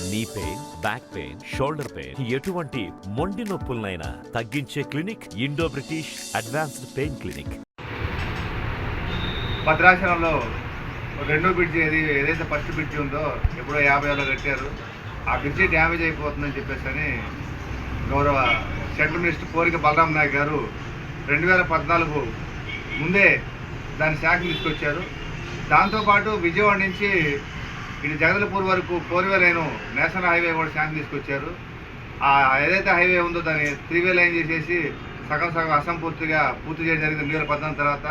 Knee pain, back pain, shoulder pain, ఎటువంటి మొండి నొప్పులనైనా తగ్గించే clinic Indo British advanced pain clinic. భద్రాచలంలో రెండో బ్రిడ్జి ఏదైతే ఫస్ట్ బ్రిడ్జి ఉందో ఎప్పుడో 50 కట్టారు. ఆ బ్రిడ్జి డ్యామేజ్ అయిపోతుందని చెప్పేసి గౌరవ సెంట్రల్ మినిస్టర్ కోరిక బలరాం నాయక్ గారు 2014 ముందే దాని శాఖను తీసుకొచ్చారు. దాంతోపాటు విజయవాడ నుంచి ఇటు జగదలపూర్ వరకు 4-వే లైన్ నేషనల్ హైవే కూడా శాంక్షన్ తీసుకొచ్చారు. ఏదైతే హైవే ఉందో దాన్ని 3-వే లైన్ చేసేసి సగం అసంపూర్తిగా పూర్తి చేయడం జరిగింది 2014 తర్వాత.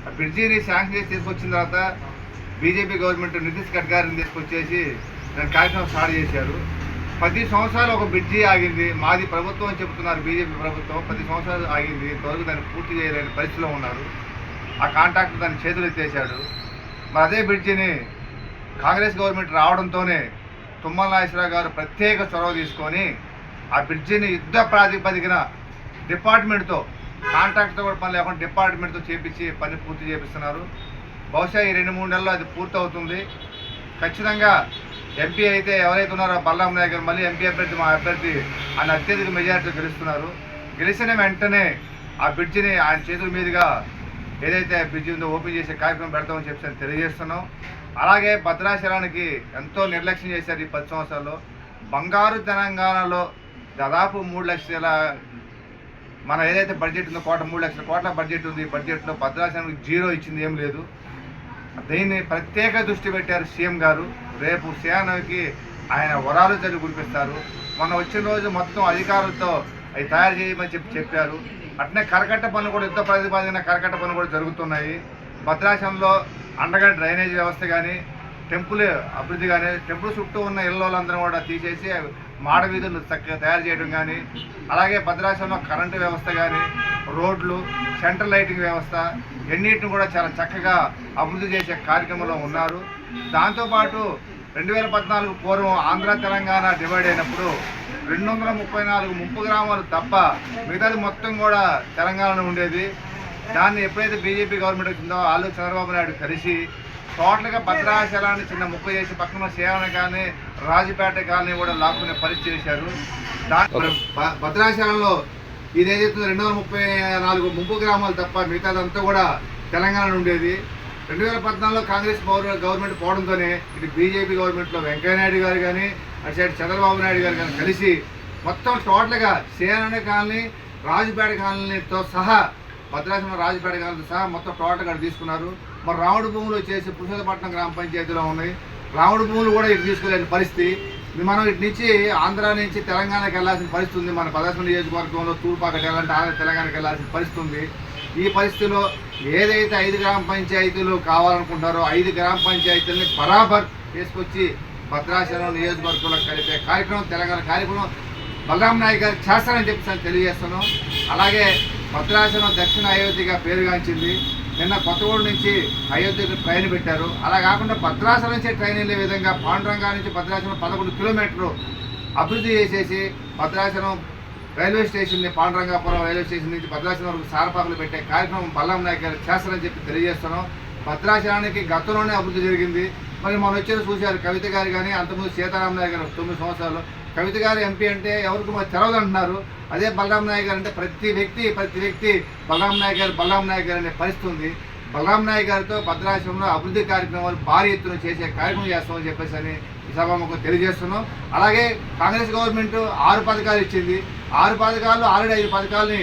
ఆ బ్రిడ్జిని శాంక్షన్ చేసి తీసుకొచ్చిన తర్వాత బీజేపీ గవర్నమెంట్ నితీష్ గడ్కరీని తీసుకొచ్చేసి దాని కార్యక్రమం స్టార్ట్ చేశారు. 10 సంవత్సరాలు ఒక బ్రిడ్జి ఆగింది. మాది ప్రభుత్వం అని చెబుతున్నారు బీజేపీ ప్రభుత్వం. 10 సంవత్సరాలు ఆగింది. ఇంతవరకు దాన్ని పూర్తి చేయలేని పరిస్థితిలో ఉన్నారు. ఆ కాంట్రాక్టర్ దాన్ని చేతులు ఎత్తేసాడు. మరి అదే బ్రిడ్జిని కాంగ్రెస్ గవర్నమెంట్ రావడంతోనే తుమ్మల నాగేశ్వరరావు గారు ప్రత్యేక చొరవ తీసుకొని ఆ బ్రిడ్జిని యుద్ధ ప్రాతిపదికన డిపార్ట్మెంట్తో, కాంట్రాక్ట్తో కూడా పని లేకుండా డిపార్ట్మెంట్తో చేపించి పని పూర్తి చేపిస్తున్నారు. బహుశా ఈ 2-3 నెలల్లో అది పూర్తవుతుంది. ఖచ్చితంగా ఎంపీ అయితే ఎవరైతే ఉన్నారో బలరాం నాయక్ గారు మళ్ళీ ఎంపీ అభ్యర్థి, మా అభ్యర్థి ఆయన అత్యధిక మెజార్టీతో గెలుస్తున్నారు. గెలిచిన వెంటనే ఆ బ్రిడ్జిని ఆయన చేతుల మీదుగా ఏదైతే బ్రిడ్జి ఉందో ఓపెన్ చేసే కార్యక్రమం పెడతామని చెప్పి తెలియజేస్తున్నాం. అలాగే భద్రాచలానికి ఎంతో నిర్లక్ష్యం చేశారు ఈ 10 సంవత్సరాల్లో. బంగారు తెలంగాణలో దాదాపు 3 లక్షల మన ఏదైతే బడ్జెట్ ఉందో 3 లక్షల కోట్ల బడ్జెట్ ఉంది. ఈ బడ్జెట్లో భద్రాచలానికి 0 ఇచ్చింది ఏం లేదు. దీన్ని ప్రత్యేక దృష్టి పెట్టారు సీఎం గారు. రేపు సేనకి ఆయన వరాలు చదివి కురిపిస్తారు. మొన్న వచ్చిన రోజు మొత్తం అధికారులతో అవి తయారు చేయమని చెప్పారు. అట్నే కరకట్ట పనులు కూడా యుద్ధ ప్రతిపాదిన కరకట్ట పనులు కూడా జరుగుతున్నాయి. భద్రాచలంలో అండర్గ్రౌండ్ డ్రైనేజ్ వ్యవస్థ కానీ, టెంపుల్ అభివృద్ధి కానీ, టెంపుల్ చుట్టూ ఉన్న ఇళ్ళందరూ కూడా తీసేసి మాడ వీధులు చక్కగా తయారు చేయడం కానీ, అలాగే భద్రాచలంలో కరెంటు వ్యవస్థ కానీ, రోడ్లు, సెంట్రల్ లైటింగ్ వ్యవస్థ ఎన్నిటిని కూడా చాలా చక్కగా అభివృద్ధి చేసే కార్యక్రమంలో ఉన్నారు. దాంతోపాటు 2014 పూర్వం ఆంధ్ర తెలంగాణ డివైడ్ అయినప్పుడు 234 ముంపు గ్రామాలు తప్ప మిగతాది మొత్తం కూడా తెలంగాణలో ఉండేది. దాన్ని ఎప్పుడైతే బీజేపీ గవర్నమెంట్ వచ్చిందో వాళ్ళు చంద్రబాబు నాయుడు కలిసి టోటల్గా భద్రాచలాన్ని చిన్న ముక్క చేసి పక్కన సేవన కానీ, రాజపేట కానీ కూడా లాక్కునే పరిస్థితి చేశారు. భద్రాచలంలో ఇదేదైతే 234 ముంపు గ్రామాలు తప్ప మిగతాదంతా కూడా తెలంగాణలో ఉండేది. 2014లో కాంగ్రెస్ గవర్నమెంట్ పోవడంతోనే ఇటు బీజేపీ గవర్నమెంట్లో వెంకయ్యనాయుడు గారు కానీ, అటు సైడ్ చంద్రబాబు నాయుడు గారు కానీ కలిసి మొత్తం టోటల్గా సేన కాలనీ, రాజపేట కాలనీతో సహా, భద్రాచలం రాజపేట కాలనీతో సహా మొత్తం టోటల్గా తీసుకున్నారు. మరి రాముడు భూములు వచ్చేసి పురుషోత్తపట్నం గ్రామ పంచాయతీలో ఉన్నాయి. రాముడు భూములు కూడా ఇటు తీసుకెళ్ళిన పరిస్థితి. మనం ఇటు నుంచి ఆంధ్ర నుంచి తెలంగాణకి వెళ్ళాల్సిన పరిస్థితి ఉంది. మన భద్రాచలం నియోజకవర్గంలో తూర్పాక తెలంగాణకి వెళ్ళాల్సిన పరిస్థితి ఉంది. ఈ పరిస్థితిలో ఏదైతే 5 గ్రామ పంచాయతీలు కావాలనుకుంటారో 5 గ్రామ పంచాయతీలని బరాబర్ తీసుకొచ్చి భద్రాచలం నియోజకవర్గంలో కలిపే కార్యక్రమం, తెలంగాణ కార్యక్రమం బలరాం నాయక్ గారు చేస్తారని చెప్పి తెలియజేస్తున్నాం. అలాగే భద్రాచలం దక్షిణ అయోధ్యగా పేరుగాంచింది. నిన్న కొత్తగూడ నుంచి అయోధ్యకు ట్రైన్ పెట్టారు. అలా కాకుండా భద్రాచలం నుంచి ట్రైన్ వెళ్ళే విధంగా పాండురంగా నుంచి భద్రాచలం 11 కిలోమీటర్లు అభివృద్ధి చేసేసి భద్రాచలం రైల్వే స్టేషన్ని, పాండురంగాపురం రైల్వే స్టేషన్ నుంచి భద్రాచలం వరకు సారపాకులు పెట్టే కార్యక్రమం బలరాం నాయక్ గారు చేస్తారని చెప్పి తెలియజేస్తున్నాం. భద్రాచలానికి గతంలోనే అభివృద్ధి జరిగింది. మరి మనం వచ్చేది చూశారు కవిత గారు కానీ, అంతకుముందు సీతారాం నాయక్ గారు 9 సంవత్సరాలు. కవిత గారు ఎంపీ అంటే ఎవరికి మరి తెలవదు అంటున్నారు. అదే బలరాం నాయక్ గారు అంటే ప్రతి వ్యక్తి బలరాం నాయక్ గారు అనే పరిస్థితి ఉంది. బలరాం నాయక్ గారితో భద్రాచలంలో అభివృద్ధి కార్యక్రమాలు భారీ ఎత్తున చేసే కార్యక్రమం చేస్తామని చెప్పేసి అని ఈ సభాముఖం తెలియజేస్తున్నాం. అలాగే కాంగ్రెస్ గవర్నమెంట్ 6 పథకాలు ఇచ్చింది. 6 పథకాల్లో ఆల్రెడీ 5 పథకాలని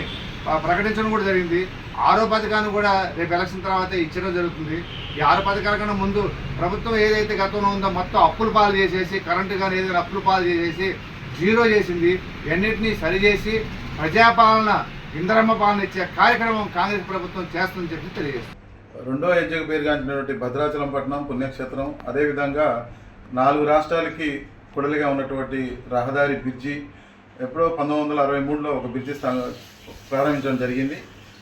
ప్రకటించడం కూడా జరిగింది. 6వ పథకాన్ని కూడా రేపు ఎలక్షన్ తర్వాత ఇచ్చడం జరుగుతుంది. ఈ 6 పథకాల కన్నా ముందు ప్రభుత్వం ఏదైతే గతంలో ఉందో మొత్తం అప్పులు పాలు చేసేసి, కరెంటు కానీ ఏదైనా అప్పులు పాలు చేసేసి 0 చేసింది. అన్నింటినీ సరిచేసి ప్రజాపాలన, ఇంద్రమ్మ పాలన ఇచ్చే కార్యక్రమం కాంగ్రెస్ ప్రభుత్వం చేస్తుందని చెప్పి తెలియజేస్తుంది. రెండో హెజ్జకు పేరుగాంచినటువంటి భద్రాచలం పట్టణం పుణ్యక్షేత్రం, అదేవిధంగా 4 రాష్ట్రాలకి కొడలిగా ఉన్నటువంటి రహదారి బ్రిడ్జి ఎప్పుడో 1963లో ఒక బ్రిడ్జి ప్రారంభించడం జరిగింది.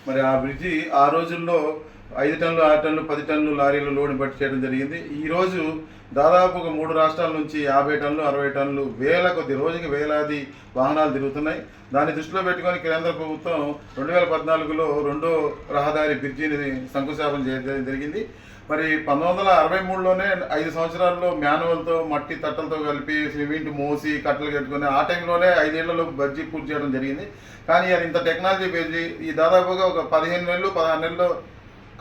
మరి ఆ బ్రిడ్జి ఆ రోజుల్లో 5 టన్నులు, 6 టన్నులు, 10 టన్నులు లారీలు లోడ్ బట్టి చేయడం జరిగింది. ఈరోజు దాదాపు ఒక 3 రాష్ట్రాల నుంచి 50 టన్నులు, 60 టన్నులు, వేల కొద్ది రోజుకి వేలాది వాహనాలు తిరుగుతున్నాయి. దాన్ని దృష్టిలో పెట్టుకొని కేంద్ర ప్రభుత్వం 2014లో రెండో రహదారి బ్రిడ్జిని శంకుస్థాపన చేయడం జరిగింది. మరి 1963లోనే 5 సంవత్సరాల్లో మాన్యువల్తో మట్టి తట్టలతో కలిపి సిమెంట్ మోసి కట్టలు కట్టుకొని ఆ టైంలోనే 5 ఏళ్లలో బడ్జీ పూర్తి చేయడం జరిగింది. కానీ అది ఇంత టెక్నాలజీ పెంచి ఈ దాదాపుగా ఒక 15 నెలలు 16 నెలల్లో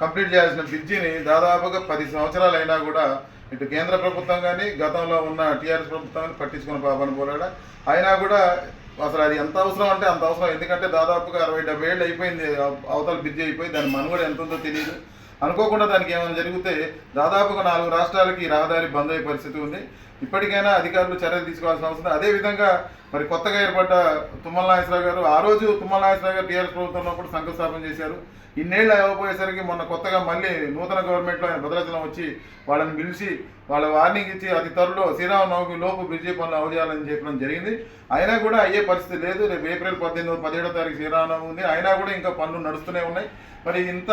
కంప్లీట్ చేయాల్సిన బ్రిడ్జిని దాదాపుగా 10 సంవత్సరాలు అయినా కూడా ఇటు కేంద్ర ప్రభుత్వం కానీ గతంలో ఉన్న టీఆర్ఎస్ ప్రభుత్వాన్ని పట్టించుకున్న పాపని పోరాడ అయినా కూడా అసలు అది ఎంత అవసరం అంటే అంత అవసరం. ఎందుకంటే దాదాపుగా 60-70 ఏళ్ళు అయిపోయింది అవతల బ్రిడ్జి అయిపోయి, దాని మనుగడ ఎంత ఉందో తెలియదు. అనుకోకుండా దానికి ఏమైనా జరిగితే దాదాపుగా 4 రాష్ట్రాలకి రహదారి బంద్ అయ్యే పరిస్థితి ఉంది. ఇప్పటికైనా అధికారులు చర్యలు తీసుకోవాల్సిన అవసరం. అదేవిధంగా మరి కొత్తగా ఏర్పడ్డ తుమ్మల నాగేశ్వరరావు గారు, ఆ రోజు తుమ్మల నాగేశ్వరరావు గారు టీఆర్ఎస్ ప్రభుత్వంలో కూడా శంకుస్థాపన చేశారు. ఇన్నేళ్ళు అయిపోయేసరికి మొన్న కొత్తగా మళ్ళీ నూతన గవర్నమెంట్లో ఆయన భద్రాచలం వచ్చి వాళ్ళని పిలిచి వాళ్ళ వార్నింగ్ ఇచ్చి అతి త్వరలో శ్రీరామనవమి లోపు బ్రిడ్జి పనులు అవజేయాలని చెప్పడం జరిగింది. అయినా కూడా అయ్యే పరిస్థితి లేదు. రేపు ఏప్రిల్ 17వ తారీఖు శ్రీరామనవమి ఉంది. అయినా కూడా ఇంకా పనులు నడుస్తూనే ఉన్నాయి. మరి ఇంత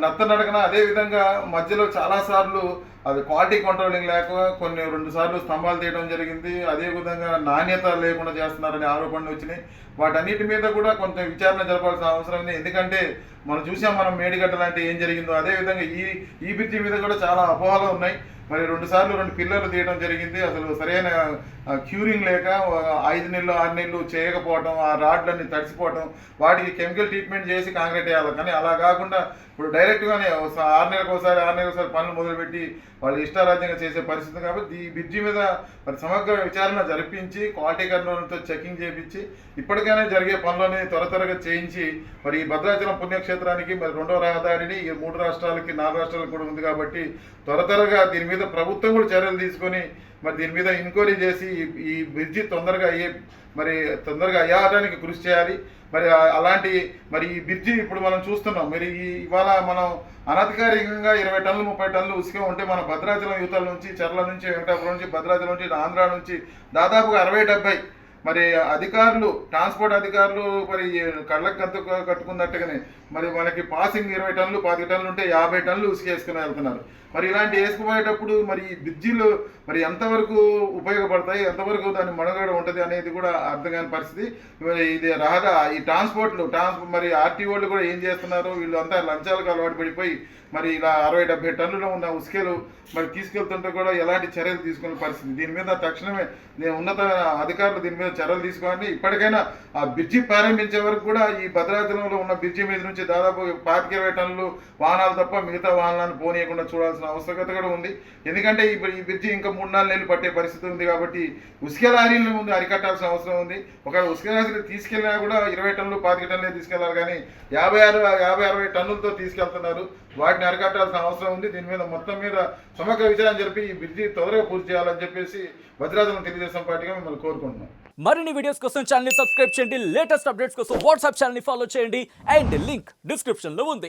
నత్తనడకన అదేవిధంగా మధ్యలో చాలాసార్లు అది క్వాలిటీ కంట్రోలింగ్ లేక కొన్ని 2 సార్లు స్తంభాలు తీయడం జరిగింది. అదేవిధంగా నాణ్యత లేకుండా చేస్తున్నారనే ఆరోపణలు వచ్చినాయి. వాటన్నిటి మీద కూడా కొంచెం విచారణ జరపాల్సిన అవసరం ఉంది. ఎందుకంటే మనం చూసాం, మనం మేడిగడ్డ లాంటి ఏం జరిగిందో అదేవిధంగా ఈ బ్రిడ్జి మీద కూడా చాలా అపోహలు ఉన్నాయి. మరి 2 సార్లు 2 పిల్లర్లు తీయడం జరిగింది. అసలు సరైన క్యూరింగ్ లేక 5 నెలలు 6 నెలలు చేయకపోవడం, ఆ రాడ్లన్నీ తడిసిపోవడం, వాటికి కెమికల్ ట్రీట్మెంట్ చేసి కాంక్రీట్ వేయాలి. కానీ అలా కాకుండా ఇప్పుడు డైరెక్ట్గానే 6 నెలలకు ఒకసారి పనులు మొదలుపెట్టి వాళ్ళు ఇష్టారాజ్యంగా చేసే పరిస్థితి. కాబట్టి ఈ బ్రిడ్జి మీద మరి సమగ్ర విచారణ జరిపించి క్వాలిటీ కంట్రోల్తో చెకింగ్ చేయించి ఇప్పటికైనా జరిగే పనులని త్వరగా చేయించి మరి ఈ భద్రాచలం పుణ్యక్షేత్రానికి మరి 2వ రహదారిని ఈ 3 రాష్ట్రాలకి 4 రాష్ట్రాలకు కూడా ఉంది. కాబట్టి త్వరగా దీని మీద ప్రభుత్వం కూడా చర్యలు తీసుకొని మరి దీని మీద ఎంక్వైరీ చేసి ఈ బ్రిడ్జి తొందరగా అయ్యడానికి కృషి చేయాలి. మరి అలాంటి మరి ఈ బ్రిడ్జి ఇప్పుడు మనం చూస్తున్నాం. మరి ఇవాళ మనం అనధికారికంగా 20 టన్నులు 30 టన్నులు ఉసుక ఉంటే మన భద్రాచలం యువతల నుంచి చర్ల నుంచి వెంకటాపురం నుంచి భద్రాచలం నుంచి ఆంధ్ర నుంచి దాదాపుగా 60-70 మరి అధికారులు ట్రాన్స్పోర్ట్ అధికారులు మరి కళ్ళకు కట్టుకున్నట్టుగానే మరి మనకి పాసింగ్ 20 టన్నులు 25 టన్నులు ఉంటే 50 టన్నులు ఉసుక వేసుకుని వెళ్తున్నారు. మరి ఇలాంటి వేసుకుపోయేటప్పుడు మరి ఈ బ్రిడ్జిలు మరి ఎంతవరకు ఉపయోగపడతాయి, ఎంతవరకు దాని మనుగడ ఉంటుంది అనేది కూడా అర్థం కాని పరిస్థితి. ఇది ఈ మరి ఆర్టీఓలు కూడా ఏం చేస్తున్నారు, వీళ్ళు అంతా లంచాలకు అలవాటు పడిపోయి మరి ఇలా 60-70 టన్నులు ఉన్న ఉసుకలు మరి తీసుకెళ్తుంటే కూడా ఎలాంటి చర్యలు తీసుకునే పరిస్థితి. దీని మీద తక్షణమే ఉన్నత అధికారులు దీని మీద చర్యలు తీసుకోవాలి. ఇప్పటికైనా ఆ బ్రిడ్జి ప్రారంభించే వరకు కూడా ఈ భద్రాచలంలో ఉన్న బ్రిడ్జి మీద నుంచి దాదాపు 25-20 టన్నులు వాహనాలు తప్ప మిగతా వాహనాలను పోనీయకుండా చూడాల్సిన అవసరత కూడా ఉంది. ఎందుకంటే ఈ బ్రిడ్జి ఇంకా 3-4 నెలలు పట్టే పరిస్థితి ఉంది. కాబట్టి ఉసుక లారీల ముందు అరికట్టాల్సిన అవసరం ఉంది. ఒకవేళ ఉసుక లారీలు తీసుకెళ్ళినా కూడా 20 టన్నులు 25 టన్నులే తీసుకెళ్లాలి. కానీ 50-60 టన్నులతో తీసుకెళ్తున్నారు. వాటిని అరికట్టాల్సిన అవసరం ఉంది. దీని మీద మొత్తం మీద సమగ్ర విచారణ జరిపి ఈ బ్రిడ్జి త్వరగా పూర్తి చేయాలని చెప్పేసి భద్రాచలం తెలుగుదేశం పార్టీగా మిమ్మల్ని కోరుకుంటున్నాం. మరిన్ని వీడియోస్ కోసం ఛానల్ ని సబ్స్క్రైబ్ చేయండి. లేటెస్ట్ అప్డేట్స్ కోసం వాట్సాప్ ఛానల్ ని ఫాలో చేయండి. అండ్ లింక్ డిస్క్రిప్షన్ లో ఉంది.